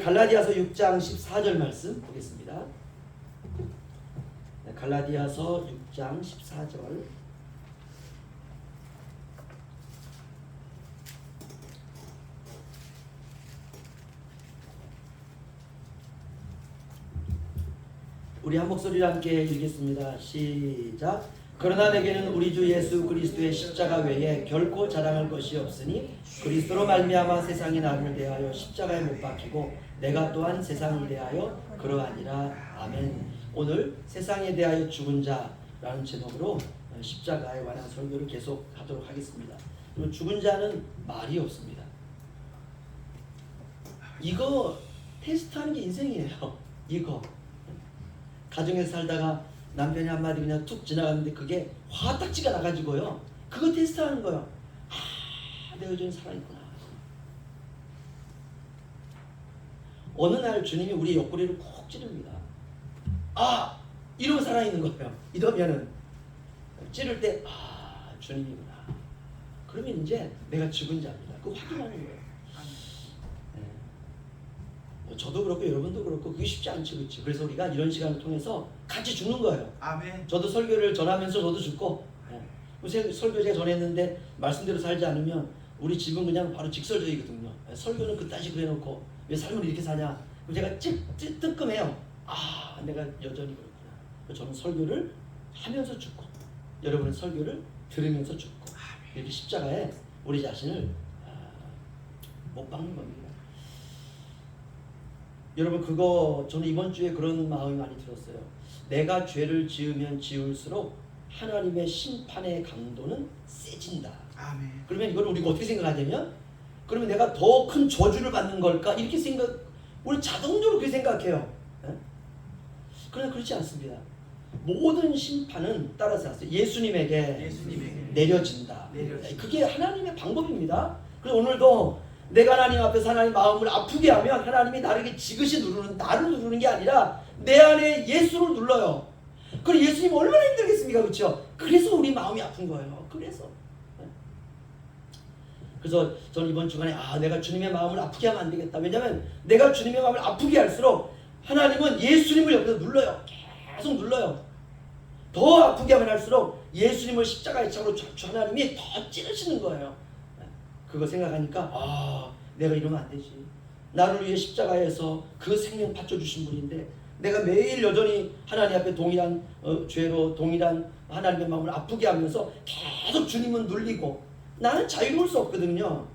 갈라디아서 6장 14절 말씀 보겠습니다. 갈라디아서 6장 14절. 우리 한 목소리로 함께 읽겠습니다. 시작. 그러나 내게는 우리 주 예수 그리스도의 십자가 외에 결코 자랑할 것이 없으니 그리스도로 말미암아 세상이 나를 대하여 십자가에 못 박히고 내가 또한 세상을 대하여 그러하니라. 아멘. 오늘 세상에 대하여 죽은 자라는 제목으로 십자가에 관한 설교를 계속하도록 하겠습니다. 그리고 죽은 자는 말이 없습니다. 이거 테스트하는 게 인생이에요. 이거 가정에서 살다가 남편이 한마디 그냥 툭 지나갔는데 그게 화딱지가 나가지고요. 그거 테스트하는 거예요. 아, 내가 여전히 살아있구나. 어느 날 주님이 우리 옆구리를 콕 찌릅니다. 아! 이러면 살아있는 거예요. 이러면은 찌를 때 아, 주님이구나. 그러면 이제 내가 죽은 자입니다. 그거 확인하는 거예요. 저도 그렇고 여러분도 그렇고 그게 쉽지 않죠, 그렇죠? 그래서 우리가 이런 시간을 통해서 같이 죽는 거예요. 아멘. 저도 설교를 전하면서 저도 죽고, 설교 제가 전했는데 말씀대로 살지 않으면 우리 집은 그냥 바로 직설적이거든요. 설교는 그딴 식으로 해놓고 왜 삶을 이렇게 사냐? 제가 뜨끔해요. 아, 내가 여전히 그렇구나. 저는 설교를 하면서 죽고, 여러분은 설교를 들으면서 죽고, 이렇게 십자가에 우리 자신을 못 박는 겁니다. 여러분 그거 저는 이번 주에 그런 마음이 많이 들었어요. 내가 죄를 지으면 지을수록 하나님의 심판의 강도는 세진다. 아멘. 그러면 이걸 우리가 어떻게 생각하냐면 그러면 내가 더 큰 저주를 받는 걸까? 이렇게 우리 자동적으로 그렇게 생각해요. 그러나 그렇지 않습니다. 모든 심판은 따라서 예수님에게 내려진다. 그게 하나님의 방법입니다. 그래서 오늘도 내가 하나님 앞에서 하나님 마음을 아프게 하면 하나님이 나를 지그시 나를 누르는 게 아니라 내 안에 예수를 눌러요. 그럼 예수님 얼마나 힘들겠습니까? 그렇죠? 그래서 우리 마음이 아픈 거예요. 그래서 저는 이번 주간에 내가 주님의 마음을 아프게 하면 안 되겠다. 왜냐하면 내가 주님의 마음을 아프게 할수록 하나님은 예수님을 옆에서 눌러요. 계속 눌러요. 더 아프게 하면 할수록 예수님을 십자가에 차고 하나님이 더 찌르시는 거예요. 그거 생각하니까 내가 이러면 안 되지. 나를 위해 십자가에서 그 생명 바쳐주신 분인데 내가 매일 여전히 하나님 앞에 동일한 죄로 동일한 하나님의 마음을 아프게 하면서 계속 주님은 눌리고 나는 자유로울 수 없거든요.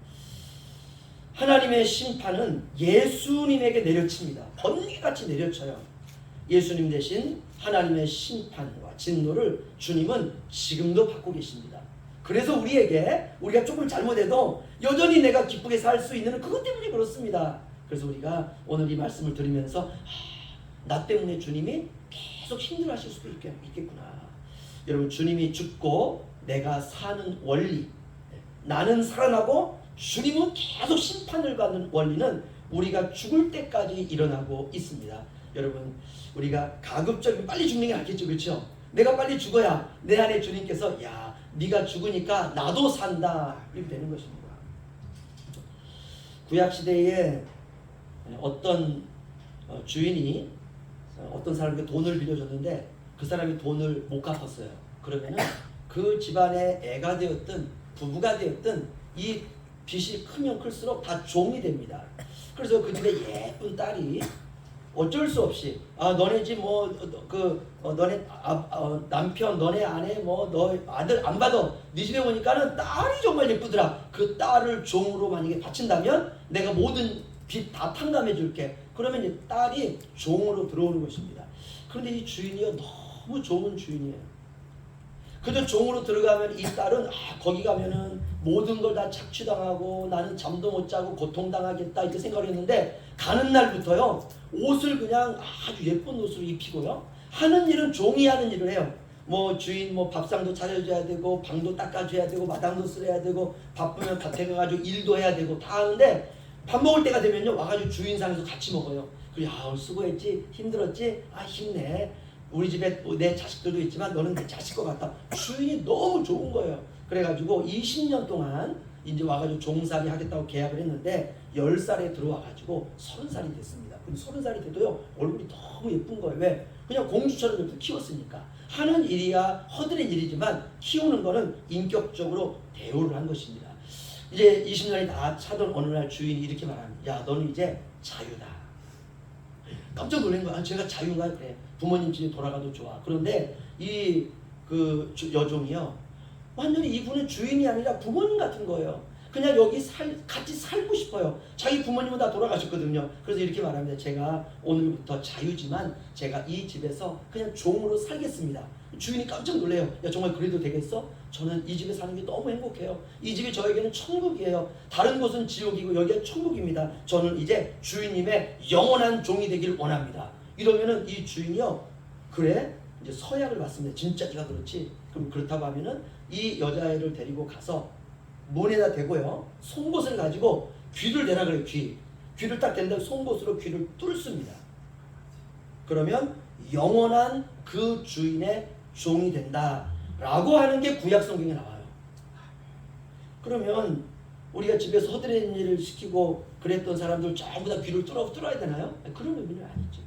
하나님의 심판은 예수님에게 내려칩니다. 번개같이 내려쳐요. 예수님 대신 하나님의 심판과 진노를 주님은 지금도 받고 계십니다. 그래서 우리가 조금 잘못해도 여전히 내가 기쁘게 살 수 있는 그것 때문에 그렇습니다. 그래서 우리가 오늘 이 말씀을 들으면서 나 때문에 주님이 계속 힘들어하실 수도 있겠구나. 여러분 주님이 죽고 내가 사는 원리, 나는 살아나고 주님은 계속 심판을 받는 원리는 우리가 죽을 때까지 일어나고 있습니다. 여러분 우리가 가급적이면 빨리 죽는 게 낫겠죠, 그렇죠? 내가 빨리 죽어야 내 안에 주님께서 네가 죽으니까 나도 산다 이렇게 되는 것입니다. 구약시대에 어떤 주인이 어떤 사람에게 돈을 빌려줬는데 그 사람이 돈을 못 갚았어요. 그러면 그 집안의 애가 되었든 부부가 되었든 이 빚이 크면 클수록 다 종이 됩니다. 그래서 그 집에 예쁜 딸이 어쩔 수 없이 너네 집 너네 남편 너네 아내 너 아들 안 받아 네 집에 오니까는 딸이 정말 예쁘더라. 그 딸을 종으로 만약에 바친다면 내가 모든 빚 다 탕감해 줄게. 그러면 이제 딸이 종으로 들어오는 것입니다. 그런데 이 주인이요 너무 좋은 주인이에요. 그저 종으로 들어가면 이 딸은 거기 가면은 모든 걸 다 착취당하고 나는 잠도 못 자고 고통당하겠다 이렇게 생각을 했는데 가는 날부터요 옷을 그냥 아주 예쁜 옷으로 입히고요 하는 일은 종이 하는 일을 해요. 주인 밥상도 차려줘야 되고 방도 닦아줘야 되고 마당도 쓸어야 되고 바쁘면 밭에 가가지고 일도 해야 되고 다 하는데 밥 먹을 때가 되면요 와가지고 주인상에서 같이 먹어요. 그래 오늘 수고했지 힘들었지 힘내. 우리 집에 내 자식들도 있지만 너는 내 자식 것 같다. 주인이 너무 좋은 거예요. 그래가지고 20년 동안 이제 와가지고 종살이 하겠다고 계약을 했는데 10살에 들어와가지고 30살이 됐습니다. 근데 30살이 돼도요 얼굴이 너무 예쁜 거예요. 왜? 그냥 공주처럼 이렇게 키웠으니까. 하는 일이야 허드렛 일이지만 키우는 거는 인격적으로 대우를 한 것입니다. 이제 20년이 다 차던 어느 날 주인이 이렇게 말합니다. 야, 너는 이제 자유다. 깜짝 놀란 거야. 제가 자유인가? 그래. 부모님 집에 돌아가도 좋아. 그런데 이 그 여종이요 완전히 이분은 주인이 아니라 부모님 같은 거예요. 그냥 여기 같이 살고 싶어요. 자기 부모님은 다 돌아가셨거든요. 그래서 이렇게 말합니다. 제가 오늘부터 자유지만 제가 이 집에서 그냥 종으로 살겠습니다. 주인이 깜짝 놀래요. 야, 정말 그래도 되겠어? 저는 이 집에 사는 게 너무 행복해요. 이 집이 저에게는 천국이에요. 다른 곳은 지옥이고 여기가 천국입니다. 저는 이제 주인님의 영원한 종이 되길 원합니다. 이러면은 이 주인이요, 그래? 이제 서약을 받습니다. 진짜 네가 그렇지? 그럼 그렇다고 하면은 이 여자애를 데리고 가서 문에다 대고요, 송곳을 가지고 귀를 대라 그래요. 귀를 딱 댄다고 송곳으로 귀를 뚫습니다. 그러면 영원한 그 주인의 종이 된다 라고 하는 게 구약 성경에 나와요. 그러면 우리가 집에서 허드렛 일을 시키고 그랬던 사람들 전부 다 귀를 뚫어야 되나요? 그런 의미는 아니죠.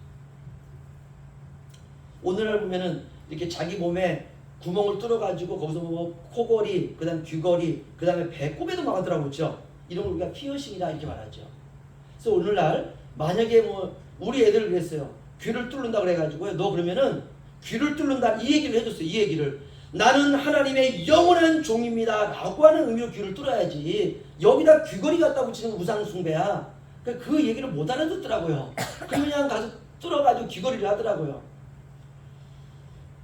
오늘날 보면은 이렇게 자기 몸에 구멍을 뚫어가지고 거기서 뭐 코걸이, 그 다음 귀걸이, 그 다음에 배꼽에도 막았더라고요. 그렇죠? 이런 걸 우리가 피어싱이다 이렇게 말하죠. 그래서 오늘날 만약에 뭐 우리 애들 그랬어요. 귀를 뚫는다 그래가지고요. 너 그러면은 귀를 뚫는다 이 얘기를 해줬어요. 이 얘기를. 나는 하나님의 영원한 종입니다 라고 하는 의미로 귀를 뚫어야지. 여기다 귀걸이 갖다 붙이는 우상숭배야. 그 얘기를 못 알아듣더라고요. 그냥 가서 뚫어가지고 귀걸이를 하더라고요.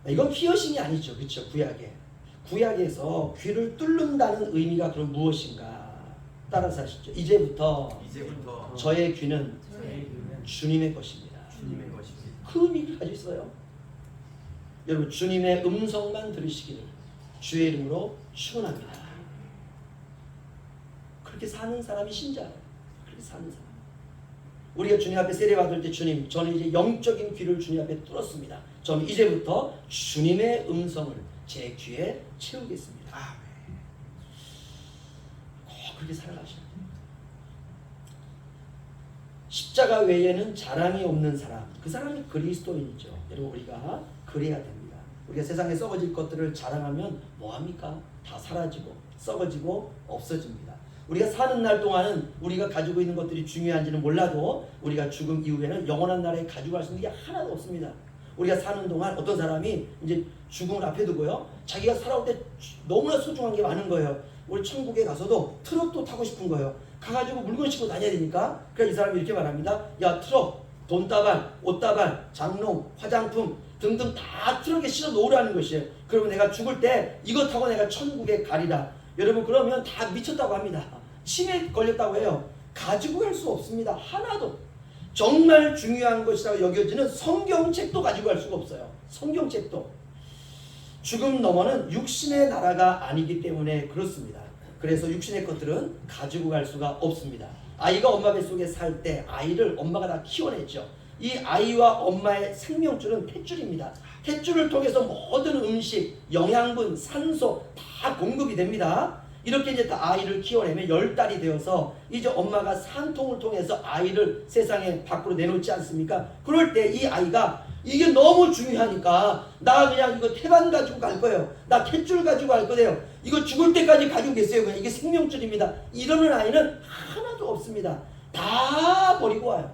이건 피어싱이 아니죠. 그렇죠? 구약에서 귀를 뚫는다는 의미가 그럼 무엇인가? 따라서 하시죠. 이제부터 저의 귀는 주님의 것입니다. 그 의미를 가지고 있어요. 여러분, 주님의 음성만 들으시기를 주의 이름으로 축원합니다. 그렇게 사는 사람이 신자예요. 그렇게 사는 사람. 우리가 주님 앞에 세례받을 때 주님, 저는 이제 영적인 귀를 주님 앞에 뚫었습니다. 저는 이제부터 주님의 음성을 제 귀에 채우겠습니다. 그렇게 살아가셔야 돼요. 십자가 외에는 자랑이 없는 사람, 그 사람이 그리스도인이죠. 여러분, 우리가 그래야 됩니다. 우리가 세상에 썩어질 것들을 자랑하면 뭐합니까? 다 사라지고 썩어지고 없어집니다. 우리가 사는 날 동안은 우리가 가지고 있는 것들이 중요한지는 몰라도 우리가 죽음 이후에는 영원한 나라에 가지고 갈 수 있는 게 하나도 없습니다. 우리가 사는 동안 어떤 사람이 이제 죽음을 앞에 두고요, 자기가 살아올 때 너무나 소중한 게 많은 거예요. 우리 천국에 가서도 트럭도 타고 싶은 거예요. 가가지고 물건 싣고 다녀야 되니까. 그러니까 이 사람이 이렇게 말합니다. 야, 트럭, 돈다발, 옷다발, 장롱, 화장품 등등 다 트럭에 실어 놓으라는 것이에요. 그러면 내가 죽을 때 이거 타고 내가 천국에 가리라. 여러분, 그러면 다 미쳤다고 합니다. 치매에 걸렸다고 해요. 가지고 갈 수 없습니다. 하나도. 정말 중요한 것이라고 여겨지는 성경책도 가지고 갈 수가 없어요. 성경책도. 죽음 너머는 육신의 나라가 아니기 때문에 그렇습니다. 그래서 육신의 것들은 가지고 갈 수가 없습니다. 아이가 엄마 뱃속에 살 때 아이를 엄마가 다 키워냈죠. 이 아이와 엄마의 생명줄은 탯줄입니다. 탯줄을 통해서 모든 음식, 영양분, 산소 다 공급이 됩니다. 이렇게 이제 다 아이를 키워내면 10달이 되어서 이제 엄마가 산통을 통해서 아이를 세상에 밖으로 내놓지 않습니까? 그럴 때 이 아이가 이게 너무 중요하니까 나 그냥 이거 태반 가지고 갈 거예요. 나 탯줄 가지고 갈 거예요. 이거 죽을 때까지 가지고 계세요. 그냥 이게 생명줄입니다. 이러는 아이는 하나도 없습니다. 다 버리고 와요.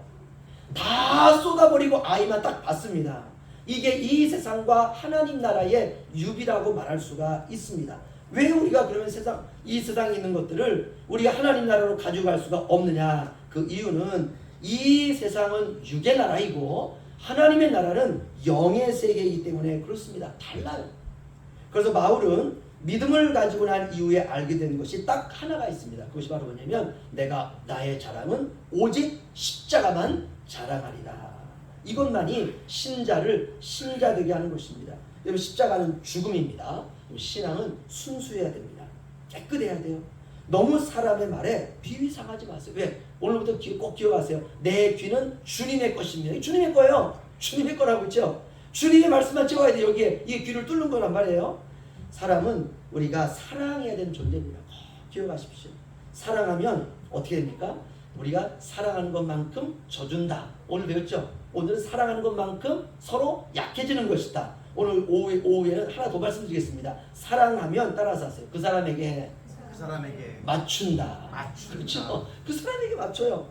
다 쏟아버리고 아이만 딱 받습니다. 이게 이 세상과 하나님 나라의 유비라고 말할 수가 있습니다. 왜 우리가 그러면 이 세상에 있는 것들을 우리가 하나님 나라로 가져갈 수가 없느냐? 그 이유는 이 세상은 육의 나라이고 하나님의 나라는 영의 세계이기 때문에 그렇습니다. 달라요. 그래서 바울은 믿음을 가지고 난 이후에 알게 된 것이 딱 하나가 있습니다. 그것이 바로 뭐냐면 내가 나의 자랑은 오직 십자가만 자랑하리라. 이것만이 신자를 신자되게 하는 것입니다. 여러분, 십자가는 죽음입니다. 신앙은 순수해야 됩니다. 깨끗해야 돼요. 너무 사람의 말에 비위 상하지 마세요. 왜? 오늘부터 꼭 기억하세요. 내 귀는 주님의 것입니다. 주님의 거예요. 주님의 거라고 있죠. 주님의 말씀만 찍어야 돼요. 여기에 이게 귀를 뚫는 거란 말이에요. 사람은 우리가 사랑해야 되는 존재입니다. 꼭 기억하십시오. 사랑하면 어떻게 됩니까? 우리가 사랑하는 것만큼 져준다. 오늘 배웠죠? 오늘은 사랑하는 것만큼 서로 약해지는 것이다. 오늘 오후에는 하나 더 말씀드리겠습니다. 사랑하면 따라서 하세요. 그 사람에게 맞춘다. 그렇죠? 그 사람에게 맞춰요.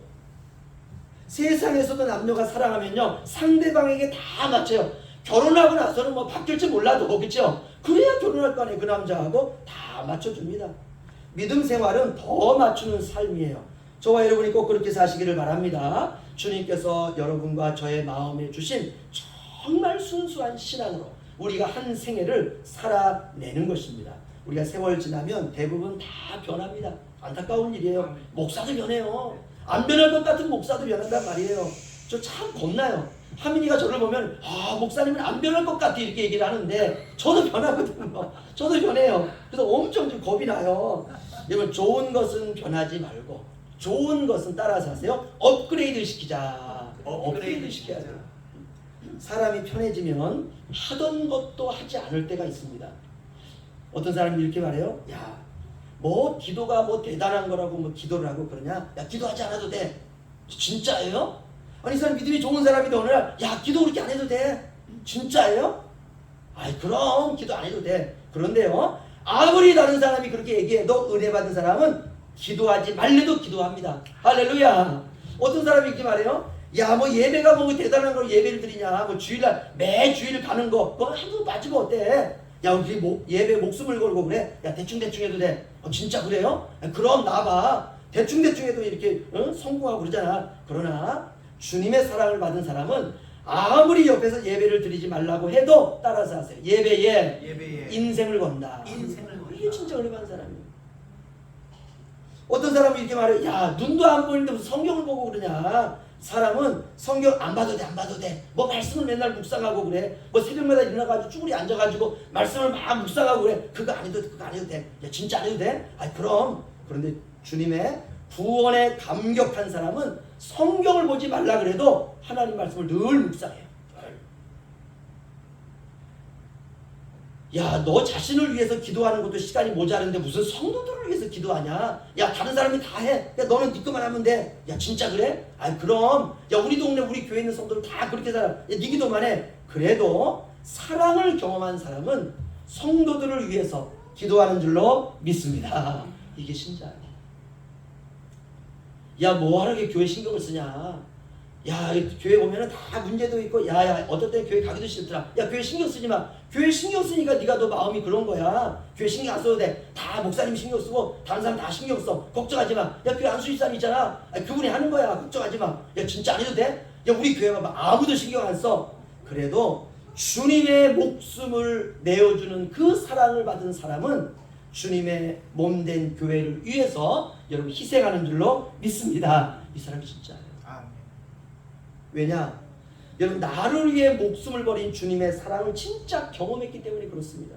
세상에서도 남녀가 사랑하면요 상대방에게 다 맞춰요. 결혼하고 나서는 뭐 바뀔지 몰라도 그렇죠? 그래야 결혼할 거 아니에요. 그 남자하고 다 맞춰줍니다. 믿음 생활은 더 맞추는 삶이에요. 저와 여러분이 꼭 그렇게 사시기를 바랍니다. 주님께서 여러분과 저의 마음에 주신 정말 순수한 신앙으로 우리가 한 생애를 살아내는 것입니다. 우리가 세월 지나면 대부분 다 변합니다. 안타까운 일이에요. 목사도 변해요. 안 변할 것 같은 목사도 변한단 말이에요. 저 참 겁나요. 하민이가 저를 보면 목사님은 안 변할 것 같아 이렇게 얘기를 하는데 저도 변하거든요. 저도 변해요. 그래서 엄청 좀 겁이 나요. 여러분 좋은 것은 변하지 말고 좋은 것은 따라서 하세요. 업그레이드 시키자. 업그레이드 시켜야 돼요. 사람이 편해지면 하던 것도 하지 않을 때가 있습니다. 어떤 사람이 이렇게 말해요. 야, 뭐 기도가 뭐 대단한 거라고 뭐 기도를 하고 그러냐? 야, 기도하지 않아도 돼. 진짜예요? 아니, 이 사람 믿음이 좋은 사람인데 오늘 야, 기도 그렇게 안 해도 돼. 진짜예요? 아이, 그럼 기도 안 해도 돼. 그런데요, 아무리 다른 사람이 그렇게 얘기해도 은혜 받은 사람은 기도하지 말래도 기도합니다. 할렐루야. 어떤 사람이 이렇게 말해요. 야, 뭐 예배가 뭐 대단한 걸 예배를 드리냐? 뭐 주일날 매주일 가는 거 그거 한두 빠지면 어때? 야, 우리 예배 목숨을 걸고 그래? 야, 대충 해도 돼. 진짜 그래요? 그럼 나봐. 대충 해도 이렇게 성공하고 그러잖아. 그러나 주님의 사랑을 받은 사람은 아무리 옆에서 예배를 드리지 말라고 해도 따라서 하세요. 예배에 인생을 건다. 이게 진짜 은혜 받은 사람이에요. 어떤 사람은 이렇게 말해. 야, 눈도 안 보이는데 무슨 성경을 보고 그러냐? 사람은 성경 안 봐도 돼. 뭐 말씀을 맨날 묵상하고 그래. 뭐 새벽마다 일어나가지고 쭈그리 앉아가지고 말씀을 막 묵상하고 그래. 그거 안 해도 돼. 야, 진짜 안 해도 돼? 그럼. 그런데 주님의 구원에 감격한 사람은 성경을 보지 말라 그래도 하나님 말씀을 늘 묵상해요. 야, 너 자신을 위해서 기도하는 것도 시간이 모자른데 무슨 성도들을 위해서 기도하냐? 야, 다른 사람이 다 해. 야, 너는 네 것만 하면 돼. 야, 진짜 그래? 그럼. 야, 우리 동네 우리 교회 있는 성도들 다 그렇게 살아. 야, 네 기도만 해. 그래도 사랑을 경험한 사람은 성도들을 위해서 기도하는 줄로 믿습니다. 이게 신자예요. 야, 뭐하러 교회 신경을 쓰냐? 야, 교회 오면은 다 문제도 있고, 야, 어떨 때 교회 가기도 싫더라. 야, 교회 신경 쓰지 마. 교회 신경 쓰니까 네가 너 마음이 그런 거야. 교회 신경 안 써도 돼. 다 목사님 신경 쓰고 다른 사람 다 신경 써. 걱정하지 마. 야, 교회 안수일 사람 있잖아. 그분이 하는 거야. 걱정하지 마. 야, 진짜 안 해도 돼? 야, 우리 교회 봐봐. 아무도 신경 안 써. 그래도 주님의 목숨을 내어주는 그 사랑을 받은 사람은 주님의 몸된 교회를 위해서 여러분 희생하는 줄로 믿습니다. 이 사람이 진짜예요. 왜냐? 여러분, 나를 위해 목숨을 버린 주님의 사랑을 진짜 경험했기 때문에 그렇습니다.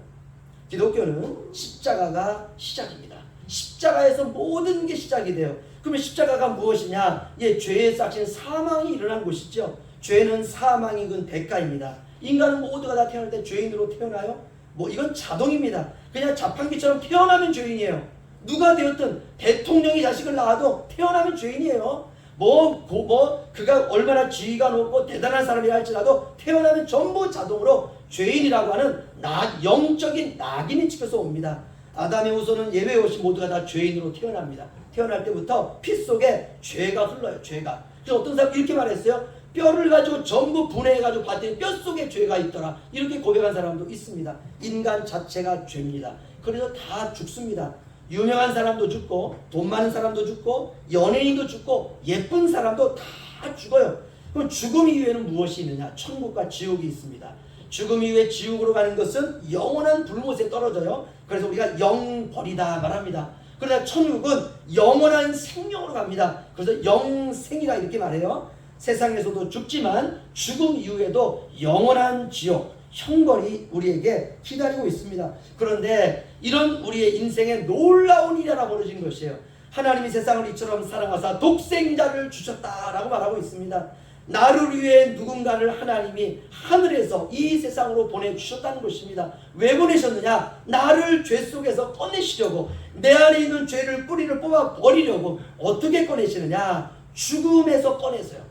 기독교는 십자가가 시작입니다. 십자가에서 모든 게 시작이 돼요. 그러면 십자가가 무엇이냐? 죄의 싹신 사망이 일어난 곳이죠. 죄는 사망이 그 대가입니다. 인간은 모두가 다 태어날 때 죄인으로 태어나요? 이건 자동입니다. 그냥 자판기처럼 태어나면 죄인이에요. 누가 되었든 대통령이 자식을 낳아도 태어나면 죄인이에요. 그가 얼마나 지위가 높고 대단한 사람이라 할지라도 태어나면 전부 자동으로 죄인이라고 하는 영적인 낙인이 찍혀서 옵니다. 아담의 후손은 예외 없이 모두가 다 죄인으로 태어납니다. 태어날 때부터 피 속에 죄가 흘러요. 죄가. 그래서 어떤 사람이 이렇게 말했어요. 뼈를 가지고 전부 분해해가지고 봤더니 뼈 속에 죄가 있더라. 이렇게 고백한 사람도 있습니다. 인간 자체가 죄입니다. 그래서 다 죽습니다. 유명한 사람도 죽고 돈 많은 사람도 죽고 연예인도 죽고 예쁜 사람도 다 죽어요. 그럼 죽음 이후에는 무엇이 있느냐? 천국과 지옥이 있습니다. 죽음 이후에 지옥으로 가는 것은 영원한 불못에 떨어져요. 그래서 우리가 영벌이다 말합니다. 그러나 천국은 영원한 생명으로 갑니다. 그래서 영생이라 이렇게 말해요. 세상에서도 죽지만 죽음 이후에도 영원한 지옥, 형벌이 우리에게 기다리고 있습니다. 그런데 이런 우리의 인생에 놀라운 일이 하나 벌어진 것이에요. 하나님이 세상을 이처럼 사랑하사 독생자를 주셨다라고 말하고 있습니다. 나를 위해 누군가를 하나님이 하늘에서 이 세상으로 보내주셨다는 것입니다. 왜 보내셨느냐? 나를 죄 속에서 꺼내시려고, 내 안에 있는 죄를 뿌리를 뽑아 버리려고. 어떻게 꺼내시느냐? 죽음에서 꺼내서요.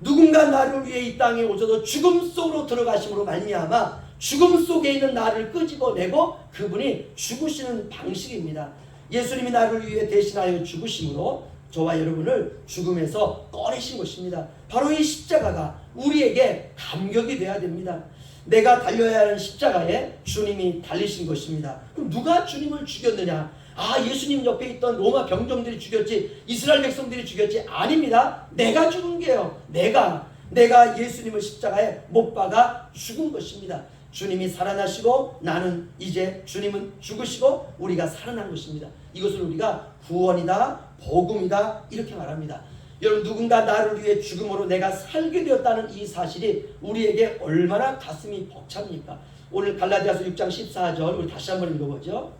누군가 나를 위해 이 땅에 오셔서 죽음 속으로 들어가심으로 말미암아 죽음 속에 있는 나를 끄집어내고 그분이 죽으시는 방식입니다. 예수님이 나를 위해 대신하여 죽으심으로 저와 여러분을 죽음에서 꺼내신 것입니다. 바로 이 십자가가 우리에게 감격이 되어야 됩니다. 내가 달려야 하는 십자가에 주님이 달리신 것입니다. 그럼 누가 주님을 죽였느냐? 예수님 옆에 있던 로마 병정들이 죽였지, 이스라엘 백성들이 죽였지? 아닙니다. 내가 죽은 게요. 내가 예수님을 십자가에 못 박아 죽은 것입니다. 주님이 살아나시고 나는 이제 주님은 죽으시고 우리가 살아난 것입니다. 이것을 우리가 구원이다, 복음이다 이렇게 말합니다. 여러분, 누군가 나를 위해 죽음으로 내가 살게 되었다는 이 사실이 우리에게 얼마나 가슴이 벅찹니까? 오늘 갈라디아서 6장 14절 우리 다시 한번 읽어보죠.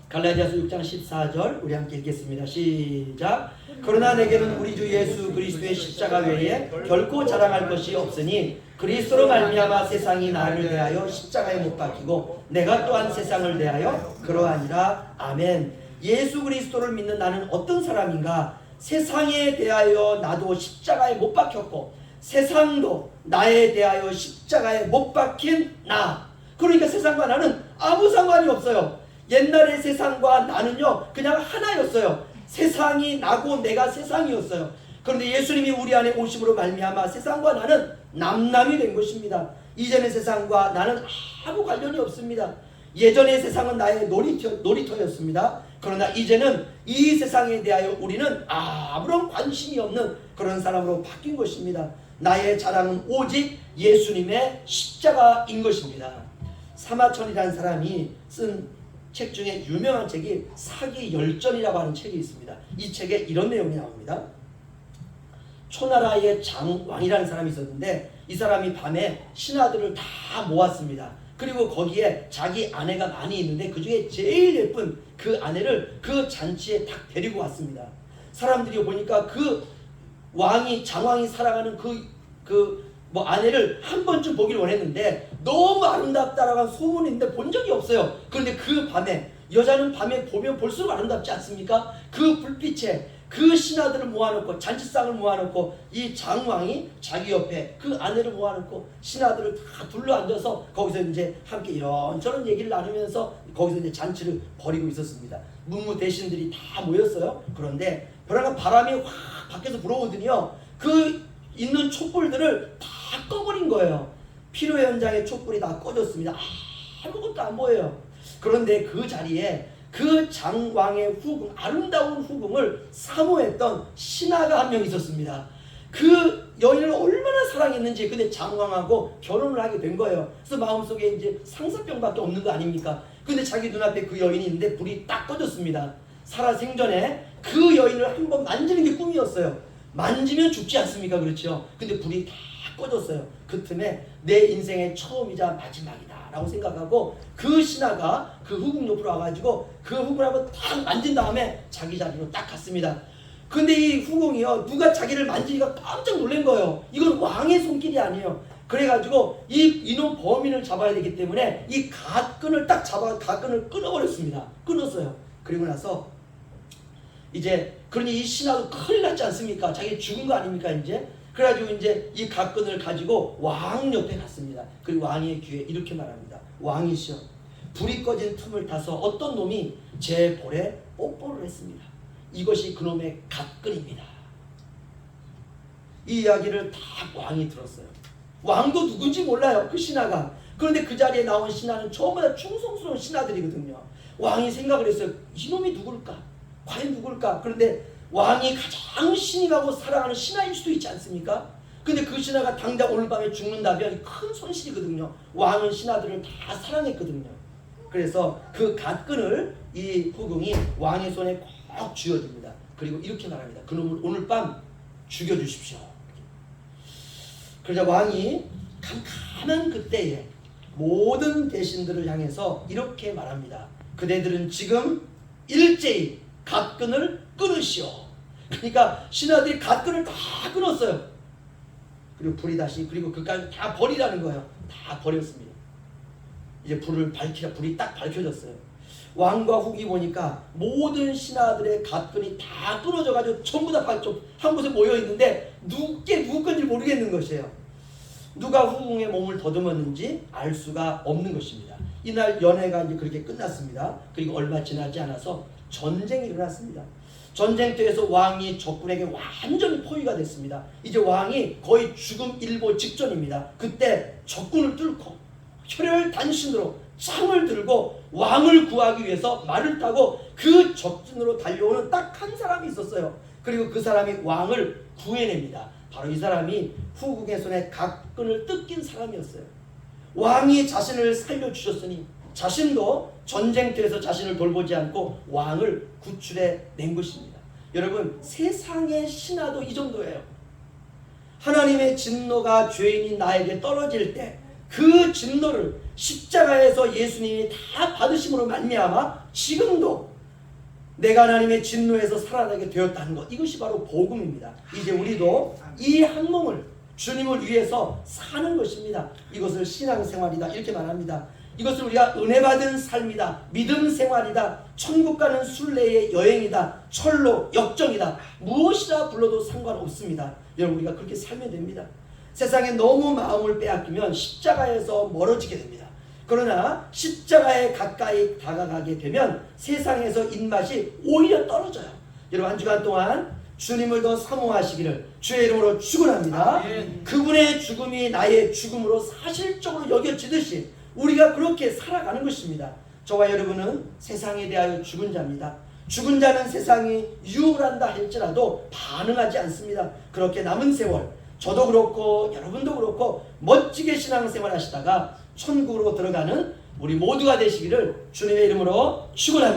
갈라디아서 6장 14절 우리 함께 읽겠습니다. 시작. 그러나 내게는 우리 주 예수 그리스도의 십자가 외에 결코 자랑할 것이 없으니 그리스도로 말미암아 세상이 나를 대하여 십자가에 못 박히고 내가 또한 세상을 대하여 그러하니라. 아멘. 예수 그리스도를 믿는 나는 어떤 사람인가? 세상에 대하여 나도 십자가에 못 박혔고 세상도 나에 대하여 십자가에 못 박힌 나. 그러니까 세상과 나는 아무 상관이 없어요. 옛날의 세상과 나는요 그냥 하나였어요. 세상이 나고 내가 세상이었어요. 그런데 예수님이 우리 안에 오심으로 말미암아 세상과 나는 남남이 된 것입니다. 이전의 세상과 나는 아무 관련이 없습니다. 예전의 세상은 나의 놀이터였습니다. 그러나 이제는 이 세상에 대하여 우리는 아무런 관심이 없는 그런 사람으로 바뀐 것입니다. 나의 자랑은 오직 예수님의 십자가인 것입니다. 사마천이라는 사람이 쓴 책 중에 유명한 책이 사기 열전이라고 하는 책이 있습니다. 이 책에 이런 내용이 나옵니다. 초나라의 장왕이라는 사람이 있었는데 이 사람이 밤에 신하들을 다 모았습니다. 그리고 거기에 자기 아내가 많이 있는데 그 중에 제일 예쁜 그 아내를 그 잔치에 딱 데리고 왔습니다. 사람들이 보니까 그 장왕이 살아가는 아내를 한 번쯤 보기를 원했는데 너무 아름답다라고 한 소문이 있는데 본 적이 없어요. 그런데 그 밤에, 여자는 밤에 보면 볼수록 아름답지 않습니까? 그 불빛에 그 신하들을 모아놓고, 잔치상을 모아놓고 이 장왕이 자기 옆에 그 아내를 모아놓고 신하들을 다 둘러앉아서 거기서 이제 함께 이런저런 얘기를 나누면서 거기서 이제 잔치를 벌이고 있었습니다. 문무 대신들이 다 모였어요. 그런데 벼랑간 바람이 확 밖에서 불어오더니요 그 있는 촛불들을 다 꺼버린 거예요. 필요 현장의 촛불이 다 꺼졌습니다. 아무것도 안 보여요. 그런데 그 자리에 그 장왕의 후궁, 아름다운 후궁을 사모했던 신하가 한 명 있었습니다. 그 여인을 얼마나 사랑했는지. 근데 장왕하고 결혼을 하게 된 거예요. 그래서 마음속에 이제 상사병밖에 없는 거 아닙니까? 근데 자기 눈앞에 그 여인이 있는데 불이 딱 꺼졌습니다. 살아생전에 그 여인을 한번 만지는 게 꿈이었어요. 만지면 죽지 않습니까? 그렇죠? 근데 불이 다 꺼졌어요. 그 틈에 내 인생의 처음이자 마지막이다 라고 생각하고 그 신하가 그 후궁 옆으로 와가지고 그 후궁을 한번 딱 만진 다음에 자기 자리로 딱 갔습니다. 근데 이 후궁이요 누가 자기를 만지니까 깜짝 놀란 거예요. 이건 왕의 손길이 아니에요. 그래가지고 이놈 범인을 잡아야 되기 때문에 이 갓끈을 딱 잡아 갓끈을 끊어버렸습니다. 끊었어요. 그리고 나서 이제 그러니 이 신하도 큰일 났지 않습니까? 자기 죽은 거 아닙니까 이제? 그래가지고 이제 이 갓끈을 가지고 왕 옆에 갔습니다. 그리고 왕의 귀에 이렇게 말합니다. 왕이시여, 불이 꺼진 틈을 타서 어떤 놈이 제 볼에 뽀뽀를 했습니다. 이것이 그놈의 갓끈입니다. 이 이야기를 다 왕이 들었어요. 왕도 누군지 몰라요. 그 신하가. 그런데 그 자리에 나온 신하는 전부 다 충성스러운 신하들이거든요. 왕이 생각을 했어요. 이놈이 누굴까? 과연 누굴까? 그런데 왕이 가장 신임하고 사랑하는 신하일 수도 있지 않습니까? 근데 그 신하가 당장 오늘 밤에 죽는다면 큰 손실이거든요. 왕은 신하들을 다 사랑했거든요. 그래서 그 갓끈을 이 후궁이 왕의 손에 꼭 쥐어줍니다. 그리고 이렇게 말합니다. 그놈을 오늘 밤 죽여주십시오. 그러자 왕이 캄캄한 그때에 모든 대신들을 향해서 이렇게 말합니다. 그대들은 지금 일제히 갓끈을 끊으시오. 그러니까 신하들이 갓끈을 다 끊었어요. 그리고 불이 다시, 그리고 그까지 다 버리라는 거예요. 다 버렸습니다. 이제 불을 밝히라. 불이 딱 밝혀졌어요. 왕과 후기 보니까 모든 신하들의 갓끈이 다 끊어져가지고 전부 다 한 곳에 모여 있는데 누구 건지 모르겠는 것이에요. 누가 후궁의 몸을 더듬었는지 알 수가 없는 것입니다. 이날 연회가 이제 그렇게 끝났습니다. 그리고 얼마 지나지 않아서 전쟁이 일어났습니다. 전쟁터에서 왕이 적군에게 완전히 포위가 됐습니다. 이제 왕이 거의 죽음 일보 직전입니다. 그때 적군을 뚫고 혈혈단신으로 창을 들고 왕을 구하기 위해서 말을 타고 그 적진으로 달려오는 딱 한 사람이 있었어요. 그리고 그 사람이 왕을 구해냅니다. 바로 이 사람이 후궁의 손에 각끈을 뜯긴 사람이었어요. 왕이 자신을 살려주셨으니 자신도 전쟁터에서 자신을 돌보지 않고 왕을 구출해 낸 것입니다. 여러분, 세상의 신하도 이 정도예요. 하나님의 진노가 죄인이 나에게 떨어질 때 그 진노를 십자가에서 예수님이 다 받으심으로 말미암아 지금도 내가 하나님의 진노에서 살아나게 되었다는 것, 이것이 바로 복음입니다. 이제 우리도 이 학문을 주님을 위해서 사는 것입니다. 이것을 신앙생활이다 이렇게 말합니다. 이것을 우리가 은혜 받은 삶이다, 믿음 생활이다, 천국 가는 순례의 여행이다, 철로 역정이다, 무엇이라 불러도 상관없습니다. 여러분, 우리가 그렇게 살면 됩니다. 세상에 너무 마음을 빼앗기면 십자가에서 멀어지게 됩니다. 그러나 십자가에 가까이 다가가게 되면 세상에서 입맛이 오히려 떨어져요. 여러분, 한 주간 동안 주님을 더 사모하시기를 주의 이름으로 축원합니다. 그분의 죽음이 나의 죽음으로 사실적으로 여겨지듯이 우리가 그렇게 살아가는 것입니다. 저와 여러분은 세상에 대하여 죽은 자입니다. 죽은 자는 세상이 유혹한다 할지라도 반응하지 않습니다. 그렇게 남은 세월 저도 그렇고 여러분도 그렇고 멋지게 신앙생활 하시다가 천국으로 들어가는 우리 모두가 되시기를 주님의 이름으로 축원합니다.